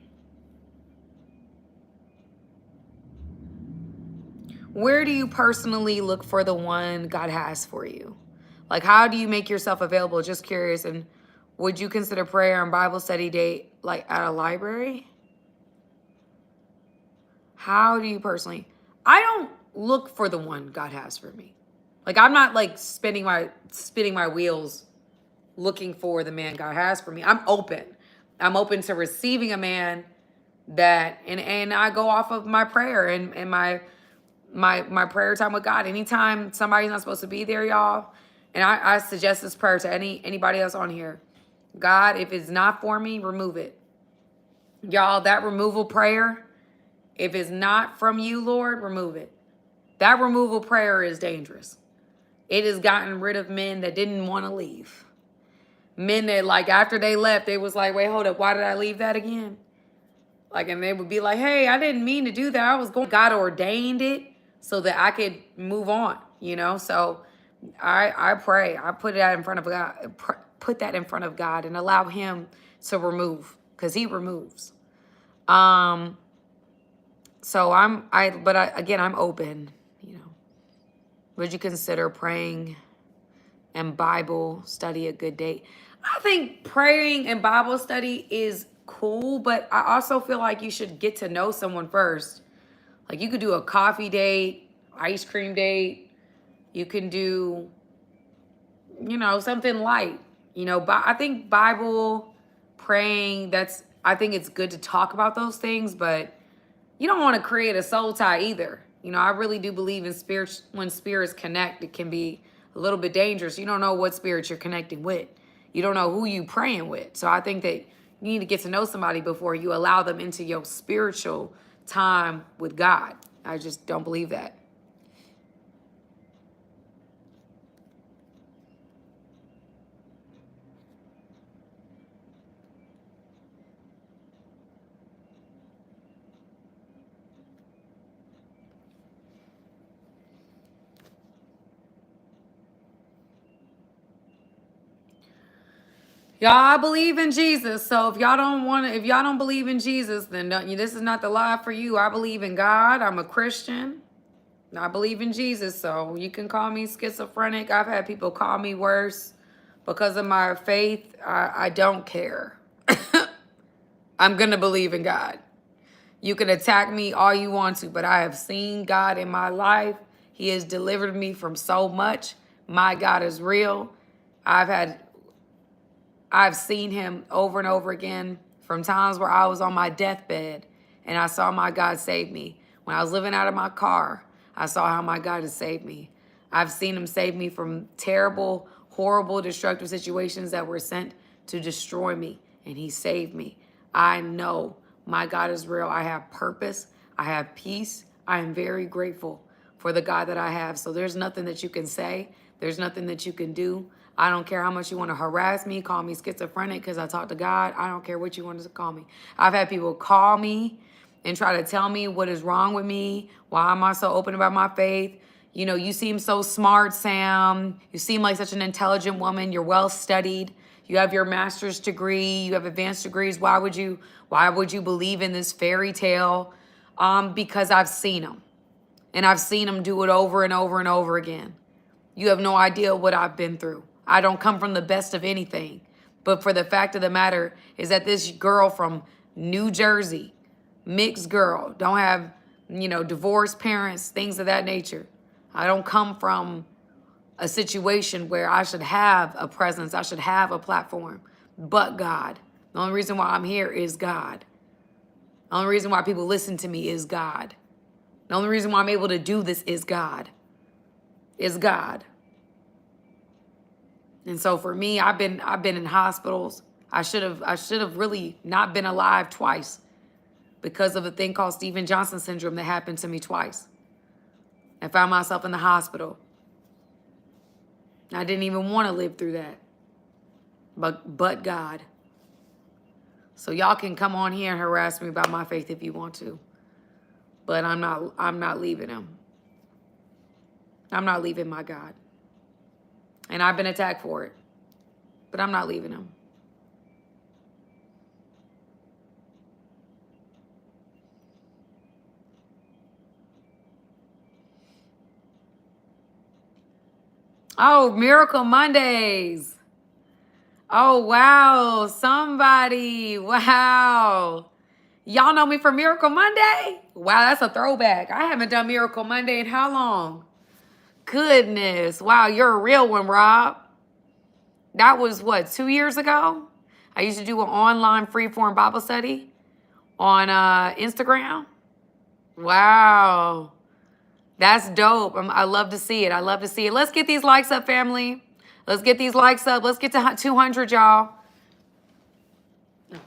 Where do you personally look for the one God has for you? Like, how do you make yourself available? Just curious. And would you consider prayer and Bible study date like at a library? How do you personally? I don't look for the one God has for me. Like, I'm not like spinning my wheels looking for the man God has for me. I'm open. I'm open to receiving a man that, and I go off of my prayer and my prayer time with God. Anytime somebody's not supposed to be there, y'all, and I suggest this prayer to anybody else on here. God, if it's not for me, remove it. Y'all, that removal prayer, if it's not from you, Lord, remove it. That removal prayer is dangerous. It has gotten rid of men that didn't want to leave. Men that, like, after they left, they was like, wait, hold up, why did I leave that again? Like, and they would be like, hey, I didn't mean to do that. I was going, God ordained it so that I could move on, you know? So I pray, I put that in front of God, put that in front of God and allow him to remove, because he removes. So again, I'm open, you know. Would you consider praying and Bible study a good date? I think praying and Bible study is cool, but I also feel like you should get to know someone first. Like, you could do a coffee date, ice cream date. You can do, you know, something light, you know. But I think Bible, praying, I think it's good to talk about those things, but you don't want to create a soul tie either. You know, I really do believe in spirits. When spirits connect, it can be a little bit dangerous. You don't know what spirits you're connecting with. You don't know who you praying with. So I think that you need to get to know somebody before you allow them into your spiritual time with God. I just don't believe that. Y'all, I believe in Jesus. So if y'all don't believe in Jesus, then this is not the life for you. I believe in God. I'm a Christian. I believe in Jesus. So you can call me schizophrenic. I've had people call me worse because of my faith. I don't care. I'm going to believe in God. You can attack me all you want to, but I have seen God in my life. He has delivered me from so much. My God is real. I've seen him over and over again from times where I was on my deathbed and I saw my God save me. When I was living out of my car, I saw how my God has saved me. I've seen him save me from terrible, horrible, destructive situations that were sent to destroy me, and he saved me. I know my God is real. I have purpose. I have peace. I am very grateful for the God that I have. So there's nothing that you can say. There's nothing that you can do. I don't care how much you want to harass me, call me schizophrenic because I talk to God. I don't care what you want to call me. I've had people call me and try to tell me what is wrong with me. Why am I so open about my faith? You know, you seem so smart, Sam. You seem like such an intelligent woman. You're well studied. You have your master's degree. You have advanced degrees. Why would you believe in this fairy tale? Because I've seen them. And I've seen them do it over and over and over again. You have no idea what I've been through. I don't come from the best of anything. But for the fact of the matter is that this girl from New Jersey, mixed girl, don't have, you know, divorced parents, things of that nature. I don't come from a situation where I should have a presence, I should have a platform, but God. The only reason why I'm here is God. The only reason why people listen to me is God. The only reason why I'm able to do this is God. Is God. And so for me, I've been in hospitals. I should have really not been alive twice because of a thing called Steven Johnson syndrome that happened to me twice. I found myself in the hospital. I didn't even want to live through that. But God. So y'all can come on here and harass me about my faith if you want to. But I'm not leaving him. I'm not leaving my God. And I've been attacked for it. But I'm not leaving him. Oh, Miracle Mondays. Oh, wow. Somebody. Wow. Y'all know me from Miracle Monday? Wow, that's a throwback. I haven't done Miracle Monday in how long? Goodness. Wow, you're a real one, Rob. That was what, 2 years ago? I used to do an online freeform Bible study on Instagram. Wow. That's dope. I love to see it. I love to see it. Let's get these likes up, family. Let's get these likes up. Let's get to 200, y'all. Okay.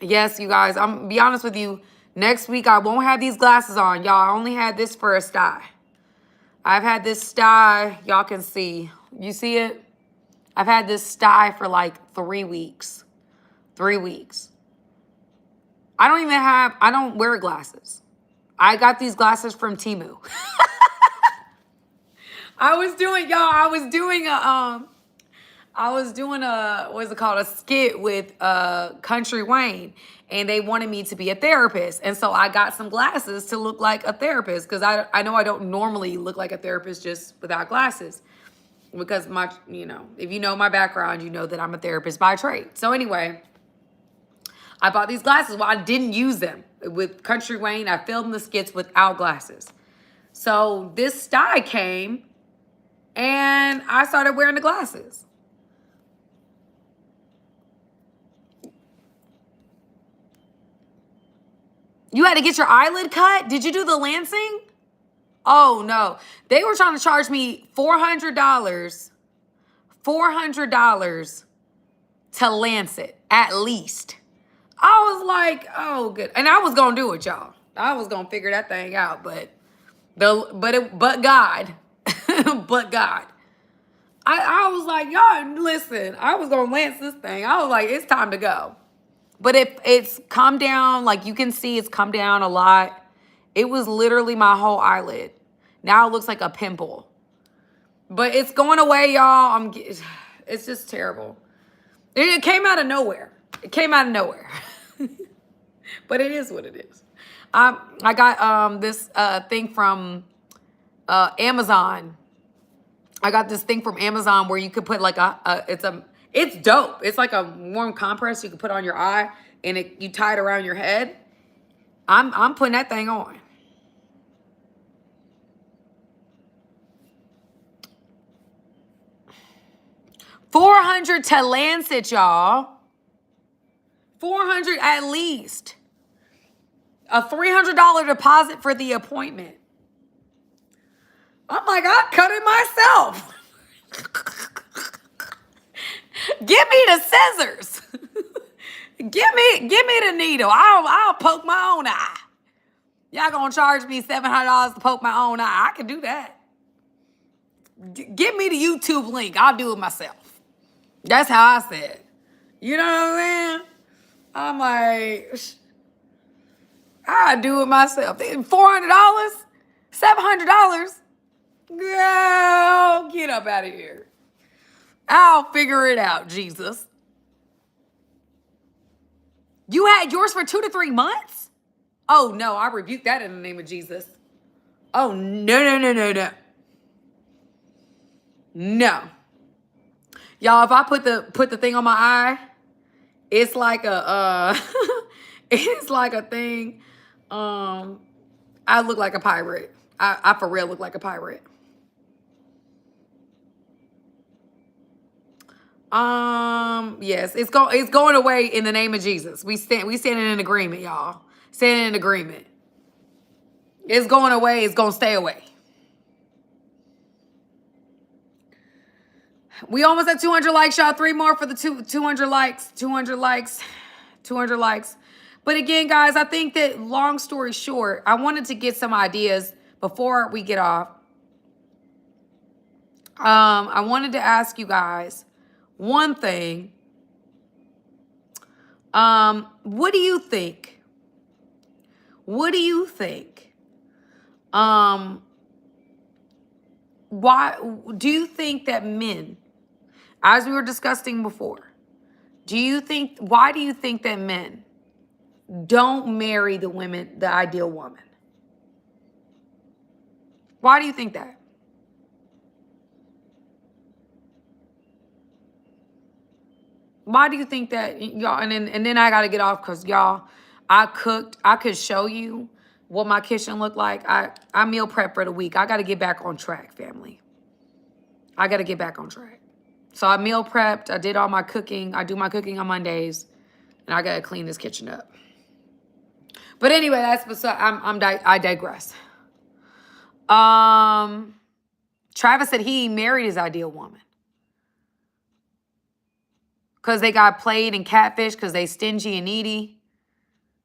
Yes, you guys, I'm be honest with you. Next week, I won't have these glasses on, y'all. I only had this for a Stye. I've had this Stye. Y'all can see. You see it? I've had this Stye for like 3 weeks. 3 weeks. I don't wear glasses. I got these glasses from Temu. I was doing a what's it called? A skit with Country Wayne, and they wanted me to be a therapist. And so I got some glasses to look like a therapist, because I know I don't normally look like a therapist just without glasses. Because if you know my background, you know that I'm a therapist by trade. So anyway, I bought these glasses. Well, I didn't use them. With Country Wayne, I filmed the skits without glasses. So this Stye came, and I started wearing the glasses. You had to get your eyelid cut? Did you do the lancing? Oh, no. They were trying to charge me $400 to lance it, at least. I was like, oh, good. And I was going to do it, y'all. I was going to figure that thing out, but God. But God. I was like, y'all, listen, I was going to lance this thing. I was like, it's time to go. But it's come down, like you can see it's come down a lot. It was literally my whole eyelid. Now it looks like a pimple. But it's going away, y'all. It's just terrible. It came out of nowhere. It came out of nowhere. But it is what it is. I got this thing from Amazon. I got this thing from Amazon where you could put like it's dope. It's like a warm compress you can put on your eye, and you tie it around your head. I'm putting that thing on. $400 to lance it, y'all. $400 at least. A $300 deposit for the appointment. I'm like, I cut it myself. Give me the scissors. give me the needle. I'll poke my own eye. Y'all gonna charge me $700 to poke my own eye? I can do that. Give me the YouTube link. I'll do it myself. That's how I said. You know what I'm saying? I'm like, I'll do it myself. $400? $700? Girl, get up out of here. I'll figure it out, Jesus. You had yours for 2 to 3 months? Oh, no, I rebuke that in the name of Jesus. Oh, no. No. Y'all, if I put the thing on my eye, it's like a it's like a thing. I look like a pirate. I for real look like a pirate. Yes, it's going away in the name of Jesus. We stand in an agreement, y'all. Standing in agreement. It's going away, it's gonna stay away. We almost at 200 likes, y'all. 3 more for the 200 likes. 200 likes. 200 likes. But again, guys, I think that long story short, I wanted to get some ideas before we get off. I wanted to ask you guys one thing. What do you think? What do you think? Why do you think that men, as we were discussing before, why do you think that men don't marry the ideal woman? Why do you think that? why do you think that y'all? And then I got to get off because y'all, I cooked. I could show you what my kitchen looked like. I meal prep for the week. I got to get back on track, family. I got to get back on track. So I meal prepped. I did all my cooking. I do my cooking on Mondays, and I got to clean this kitchen up. But anyway, that's beside. I digress. Travis said he married his ideal woman because they got played and catfish because they stingy and needy,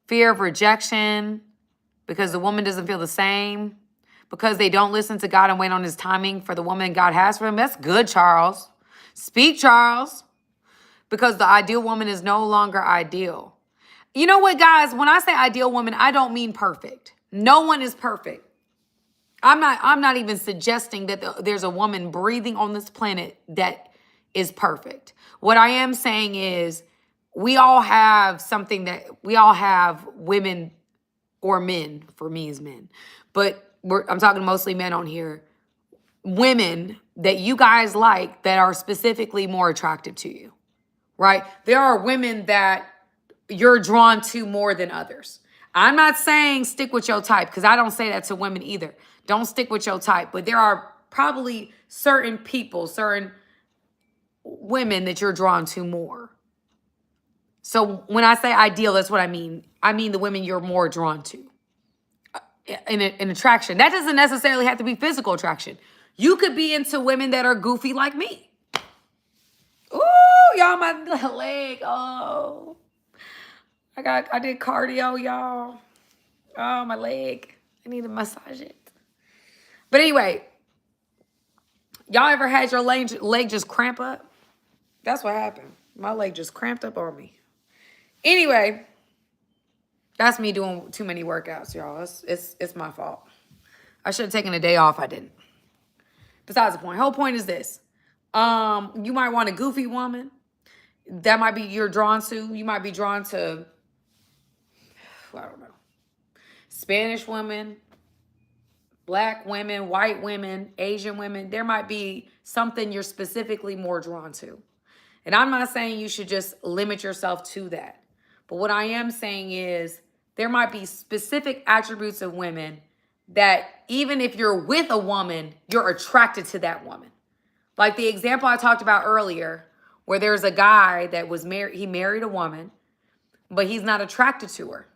fear of rejection because the woman doesn't feel the same, because they don't listen to God and wait on his timing for the woman God has for him. That's good, Charles. Speak, Charles. Because the ideal woman is no longer ideal. You know what, guys? When I say ideal woman, I don't mean perfect. No one is perfect. I'm not even suggesting that there's a woman breathing on this planet that is perfect. What I am saying is we all have women or men, for me is men, but I'm talking mostly men on here, women that you guys like that are specifically more attractive to you, right? There are women that you're drawn to more than others. I'm not saying stick with your type, because I don't say that to women either. Don't stick with your type. But there are probably certain people, certain women that you're drawn to more. So when I say ideal, that's what I mean. I mean the women you're more drawn to in attraction. That doesn't necessarily have to be physical attraction. You could be into women that are goofy like me. Ooh, y'all, my leg. Oh. I did cardio, y'all. Oh, my leg. I need to massage it. But anyway, y'all ever had your leg just cramp up? That's what happened. My leg just cramped up on me. Anyway, that's me doing too many workouts, y'all. It's my fault. I should have taken a day off. I didn't. Besides the point. Whole point is this. You might want a goofy woman. That might be you're drawn to. You might be drawn to, I don't know, Spanish women, Black women, white women, Asian women. There might be something you're specifically more drawn to. And I'm not saying you should just limit yourself to that. But what I am saying is there might be specific attributes of women that even if you're with a woman, you're attracted to that woman. Like the example I talked about earlier, where there's a guy that was married, he married a woman, but he's not attracted to her.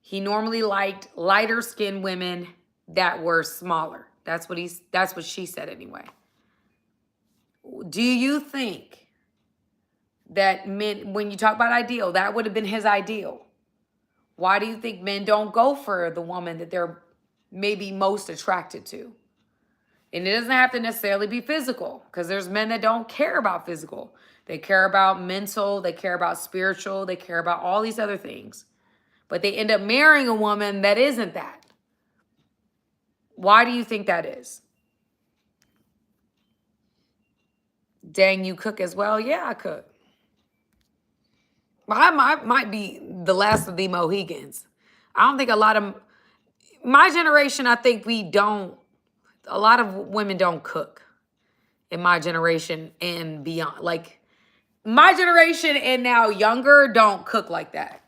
He normally liked lighter skinned women that were smaller. That's what she said anyway. Do you think that men, when you talk about ideal, that would have been his ideal? Why do you think men don't go for the woman that they're maybe most attracted to? And it doesn't have to necessarily be physical, because there's men that don't care about physical. They care about mental, they care about spiritual, they care about all these other things. But they end up marrying a woman that isn't that. Why do you think that is? Dang, you cook as well? Yeah, I cook. I might be the last of the Mohegans. I don't think a lot of my generation, I think a lot of women don't cook in my generation and beyond. Like my generation and now younger don't cook like that.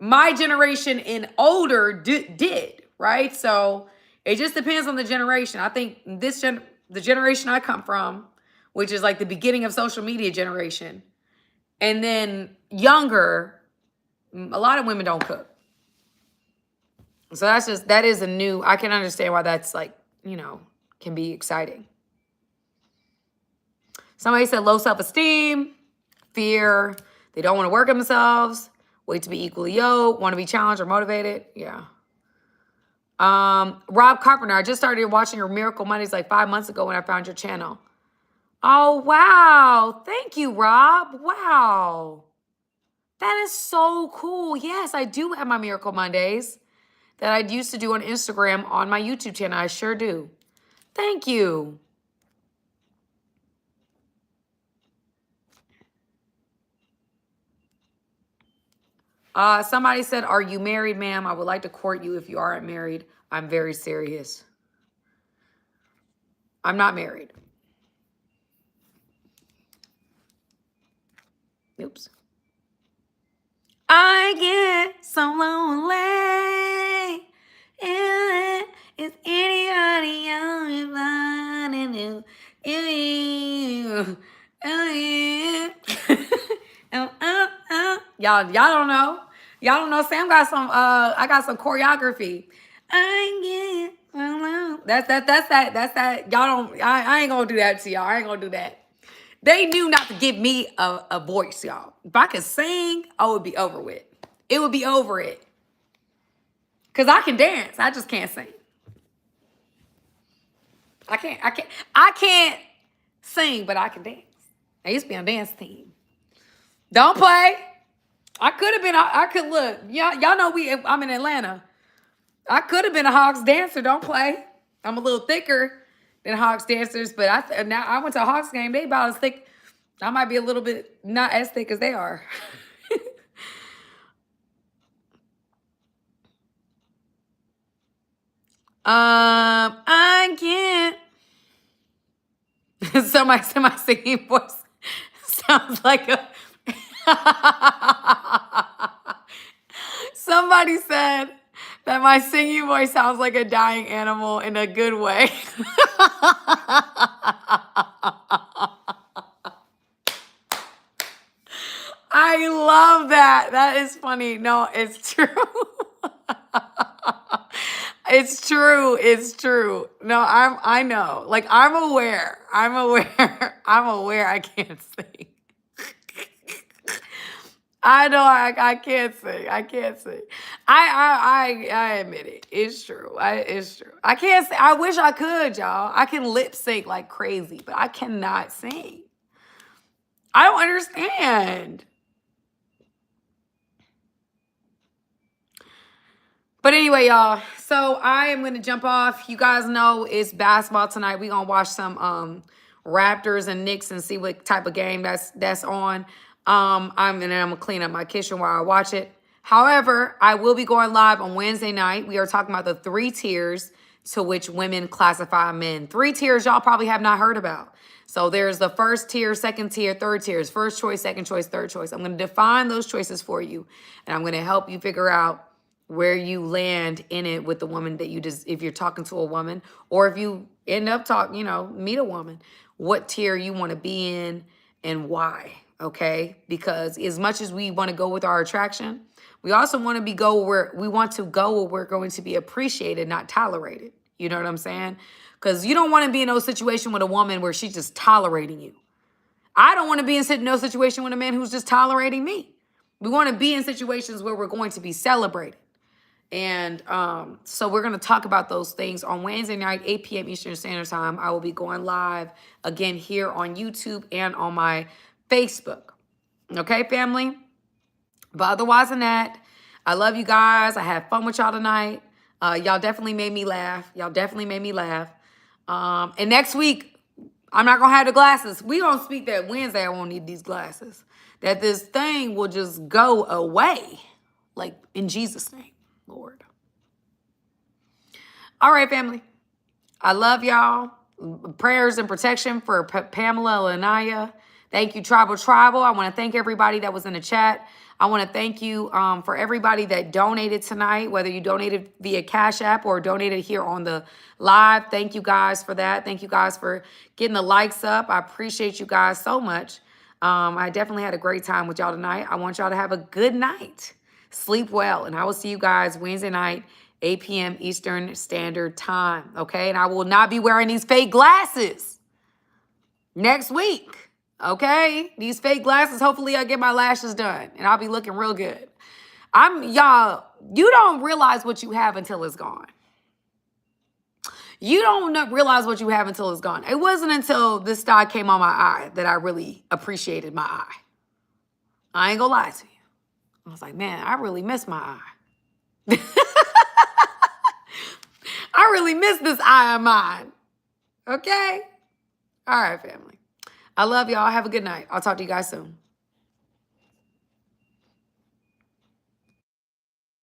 My generation and older did, right? So it just depends on the generation. I think the generation I come from, which is like the beginning of social media generation, and then younger, a lot of women don't cook. So that is a new, I can understand why that's like, can be exciting. Somebody said low self-esteem, fear, they don't want to work on themselves, wait to be equally yoked, want to be challenged or motivated. Yeah. Rob Carpenter, I just started watching your Miracle Mondays like 5 months ago when I found your channel. Oh, wow. Thank you, Rob. Wow. That is so cool. Yes, I do have my Miracle Mondays that I used to do on Instagram on my YouTube channel. I sure do. Thank you. Somebody said, are you married, ma'am? I would like to court you if you aren't married. I'm very serious. I'm not married. Oops. I get so lonely. Is anybody else finding you? Y'all don't know. Y'all don't know. Sam got some. I got some choreography. I get so lonely. That's that. Y'all don't. I ain't gonna do that to y'all. I ain't gonna do that. They knew not to give me a voice, y'all. If I could sing, I would be over with. It would be over it. Because I can dance. I just can't sing. I can't sing, but I can dance. I used to be on a dance team. Don't play. I could have been, I could look. Y'all know I'm in Atlanta. I could have been a Hawks dancer. Don't play. I'm a little thicker than Hawks dancers, but I went to a Hawks game. They about as thick. I might be a little bit not as thick as they are. I can't. Somebody said my singing voice sounds like a. Somebody said that my singing voice sounds like a dying animal in a good way. I love that. That is funny. No, it's true. It's true. It's true. No, I know. Like, I'm aware. I'm aware I can't sing. I know I can't sing. I can't sing. I admit it. It's true. It's true. I can't sing. I wish I could, y'all. I can lip sync like crazy, but I cannot sing. I don't understand. But anyway, y'all, so I am going to jump off. You guys know it's basketball tonight. We're going to watch some Raptors and Knicks and see what type of game that's on. I'm going to clean up my kitchen while I watch it. However, I will be going live on Wednesday night. We are talking about the 3 tiers to which women classify men. 3 tiers y'all probably have not heard about. So there's the first tier, second tier, third tiers, first choice, second choice, third choice. I'm going to define those choices for you, and I'm going to help you figure out where you land in it with the woman that you just, if you're talking to a woman, or if you end up meet a woman, what tier you want to be in and why, okay? Because as much as we want to go with our attraction, we also want to go where we're going to be appreciated, not tolerated. You know what I'm saying? Because you don't want to be in no situation with a woman where she's just tolerating you. I don't want to be in no situation with a man who's just tolerating me. We want to be in situations where we're going to be celebrated. And so we're going to talk about those things on Wednesday night, 8 p.m. Eastern Standard Time. I will be going live again here on YouTube and on my Facebook. Okay, family? But otherwise than that, I love you guys. I had fun with y'all tonight. Y'all definitely made me laugh. And next week, I'm not going to have the glasses. We going to speak that Wednesday I won't need these glasses. That this thing will just go away. Like, in Jesus' name. Lord. All right, family. I love y'all. Prayers and protection for Pamela and Anaya. Thank you, Tribal. I want to thank everybody that was in the chat. I want to thank you for everybody that donated tonight, whether you donated via Cash App or donated here on the live. Thank you guys for that. Thank you guys for getting the likes up. I appreciate you guys so much. I definitely had a great time with y'all tonight. I want y'all to have a good night. Sleep well, and I will see you guys Wednesday night, 8 p.m. Eastern Standard Time, okay? And I will not be wearing these fake glasses next week, okay? These fake glasses, hopefully I get my lashes done, and I'll be looking real good. Y'all, you don't realize what you have until it's gone. You don't realize what you have until it's gone. It wasn't until this Stye came on my eye that I really appreciated my eye. I ain't gonna lie to you. I was like, man, I really miss my eye. I really miss this eye of mine. Okay? All right, family. I love y'all. Have a good night. I'll talk to you guys soon.